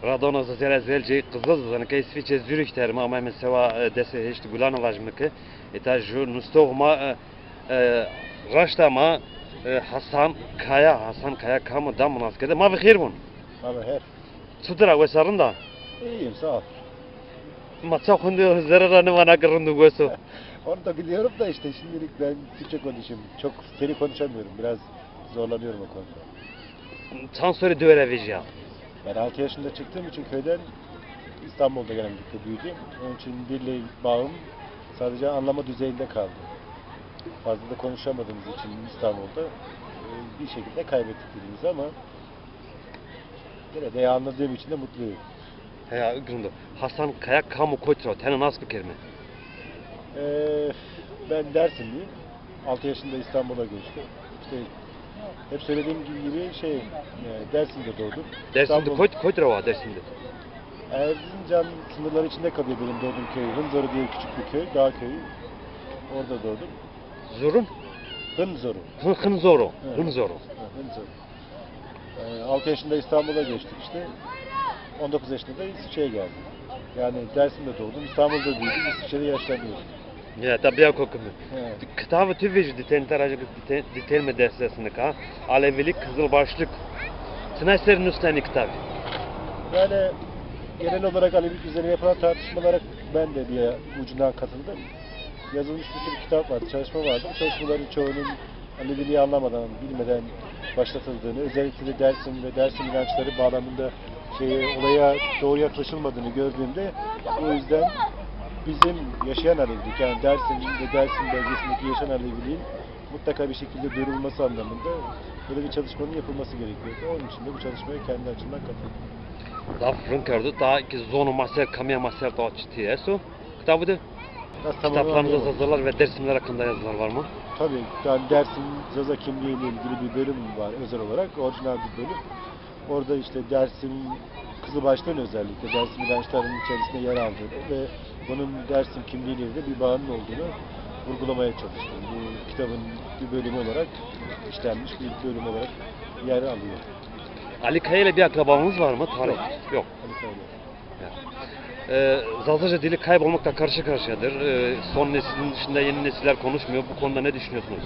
Radona zazera zelce kızıl zanı ke İsviçre Zürich terma ama mesela dese işte Gulano vajmıke eta ju nustogma raştama Hasan Kaya kamu da munaskede ma bixir bun. Abi her. Sutra ve sarında. İyiyim sağ ol. Matsa kundu zararını bana kırındı gosu. Onu da biliyorum da işte şimdilik ben Türkçe konuşayım. Çok seri konuşamıyorum. Biraz zorlanıyorum o konuda. Çansori dövere vijya. Ben 6 yaşında çıktığım için köyden İstanbul'da genellikle büyüdüm. Onun için dille bağım sadece anlama düzeyinde kaldı. Fazla da konuşamadığımız için İstanbul'da bir şekilde kaybettik dilimizi ama yine de anladığım için de mutluyum. Heya grundu. Hasan Kaya kamu koytra tene nasıl bir kelime? Ben Dersimliyim. 6 yaşında İstanbul'a göçtüm. İşte hep söylediğim gibi Dersim'de doğdum. Dersimde koytra var Dersimde. Erzincan sınırları içinde kalıyor benim doğduğum köy. Hınzoru diye küçük bir köy, dağ köyü. Orada doğdum. Zorun? Hınzoru. Hınzoru. Evet. Hınzoru. Hınzoru. 6 yaşında İstanbul'a geçtik işte. 19 yaşında da İsviçre'ye geldim. Yani Dersim'de doğdum, İstanbul'da büyüdüm, İsviçre'de yaşlanıyorum. Ya tabii kokumu. Evet. Kitabı tüveci ditentaracı ditelme dersesini ka. Alevilik, Kızılbaşlık. Sınayserin üstlerini kitabı. Yani genel olarak Alevilik üzerine yapılan tartışmalara ben de bir ucundan katıldım. Yazılmış bir sürü kitap vardı, çalışma vardı. Bu çalışmaların çoğunun Aleviliği anlamadan, bilmeden başlatıldığını, özellikle de Dersim ve Dersim inançları bağlamında olaya doğru yaklaşılmadığını gördüğümde o yüzden bizim yaşayan Alevilik, yani Dersim ve Dersim bölgesindeki yaşayan Aleviliğin mutlaka bir şekilde duyurulması anlamında böyle bir çalışmanın yapılması gerekiyordu. Onun için de bu çalışmaya kendi açımdan katıldım. Daha fırın gördü, daha ki zonu maser, kamya maser da açtı eso. Kitabı da kitaplarınızda yazılar ve dersimler hakkında yazılar var mı? Tabii, yani Dersim Zaza kimliği ile ilgili bir bölüm var özel olarak, orijinal bir bölüm. Orada işte Dersim Kızılbaşların özellikle Dersim inançlarının içerisinde yer aldığını ve bunun Dersim kimliğiyle de bir bağının olduğunu vurgulamaya çalıştım. Bu kitabın bir bölümü olarak işlenmiş bir bölüm olarak yer alıyor. Ali Kaya ile bir akrabamız var mı? Tarih. Yok. Ali Kaya. Zazaca dili kaybolmakla karşı karşıyadır. Son neslin dışında yeni nesiller konuşmuyor. Bu konuda ne düşünüyorsunuz?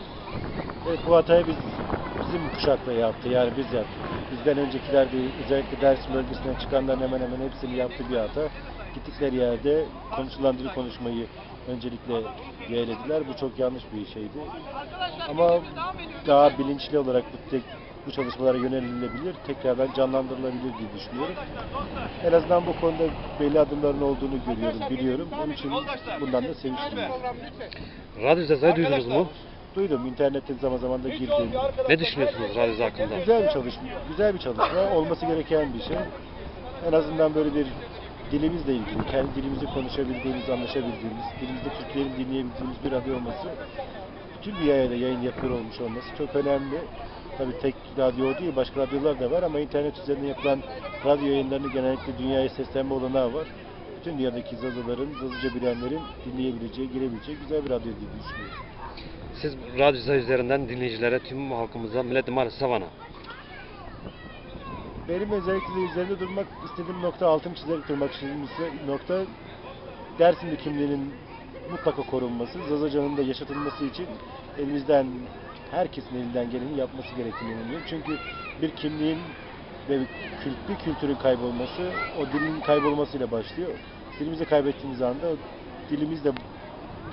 Evet, bu hatayı bizim kuşakla yaptı, yani biz yaptık. Bizden öncekiler de özellikle Dersim bölgesinden çıkanların hemen hemen hepsini yaptığı bir hata. Gittikleri yerde konuşulan dili konuşmayı öncelikle yeğlediler. Bu çok yanlış bir şeydi. Ama daha bilinçli olarak bu çalışmalara yönelilebilir, tekrardan canlandırılabilir diye düşünüyorum. En azından bu konuda belli adımların olduğunu görüyorum, biliyorum. Onun için bundan da sevinçliyim. Radyo Zaza'yı duydunuz mu? Duydum, internetten zaman zaman da girdim. Ne düşünüyorsunuz Radyo Zaza hakkında? Güzel bir çalışma, olması gereken bir şey. En azından böyle bir dilimizle ilgili, kendi dilimizi konuşabildiğimiz, anlaşabildiğimiz, dilimizde Türklerin dinleyebildiğimiz bir radyo olması, bütün dünyaya yayın yapıyor olmuş olması çok önemli. Tabii tek radyo değil, başka radyolar da var ama internet üzerinden yapılan radyo yayınlarının genellikle dünyaya seslenme olanağı var. Bütün dünyadaki Zazaların, Zazaca bilenlerin dinleyebileceği, girebileceği güzel bir radyo diye düşünüyorum. Siz Radyo Zaza üzerinden dinleyicilere, tüm halkımıza, millet-i savana. Benim özellikle üzerinde durmak istediğim nokta, altını çizerek durmak istediğim nokta, Dersimli kimliğinin mutlaka korunması, Zazaca'nın da yaşatılması için elimizden, herkesin elinden geleni yapması gerektiğini inanıyorum. Çünkü bir kimliğin ve bir kültürün kaybolması, o dilin kaybolmasıyla başlıyor. Dilimizi kaybettiğimiz anda dilimizle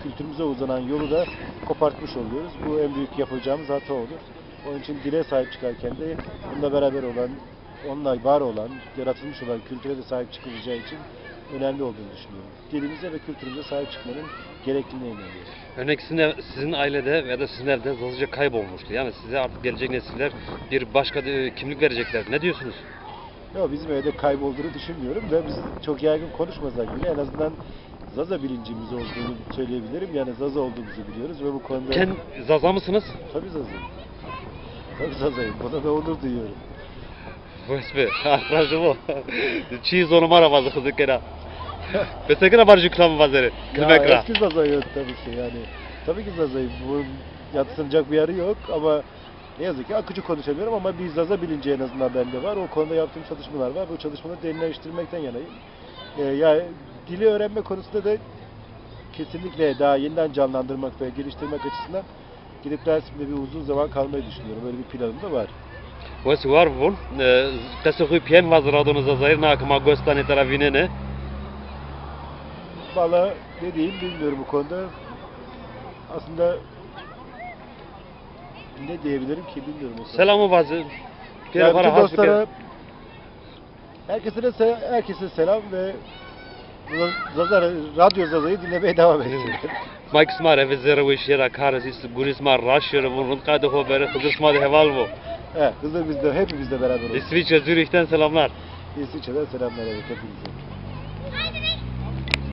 kültürümüze uzanan yolu da kopartmış oluyoruz. Bu en büyük yapacağımız hata olur. Onun için dile sahip çıkarken de bununla beraber olan, onunla var olan, yaratılmış olan kültüre de sahip çıkılacağı için önemli olduğunu düşünüyorum. Dilimize ve kültürümüze sahip çıkmanın gerektiğine inanıyorum. Örnek sizin ailede veya da sizin evde Zazaca kaybolmuştu. Yani size artık gelecek nesiller bir başka kimlik verecekler. Ne diyorsunuz? Yok, bizim evde kaybolduğunu düşünmüyorum ve biz çok yaygın konuşmasak bile en azından Zaza bilincimiz olduğunu söyleyebilirim. Yani Zaza olduğumuzu biliyoruz ve bu konuda... Zaza mısınız? Tabii Zaza'yım. Tabii Zaza'yım. Buna da onur duyuyorum. Vysby, praživo. Čí zónu mara vazı kızı kera. Besekera barcı kılamı vazeri. Ya eski Zaza'yım tabii ki yani. Tabii ki Zaza'yım. Bunun yatsınacak bir yarı yok ama Ne yazık ki akıcı konuşamıyorum ama bir Zaza bilinci en azından bende var. O konuda yaptığım çalışmalar var. Bu çalışmaları derinleştirmekten yanayım. Ya dili öğrenme konusunda da kesinlikle daha yeniden canlandırmak ve geliştirmek açısından gidip Dersim'de bir uzun zaman kalmayı düşünüyorum. Böyle bir planım da var. Wes var vun. Tesuhu piem vazradonu zazayır nakıma göstani tarafine. Valla ne diyeyim bilmiyorum bu konuda. Aslında ne diyebilirim ki bilmiyorum. O konuda. Selamı bazı. Yani bütün Para dostlara, herkese selam ve Radyo Zaza'yı dinlemeye devam edin. Mike Smart ve zero işlere karşı Gurismar Rusher vun kadı haberi Hızırma da hevalvo. Evet, Hızır bizde, hepimizle beraber olsun. İsviçre Zürih'ten selamlar. İsviçre'den selamlar evet hepinize.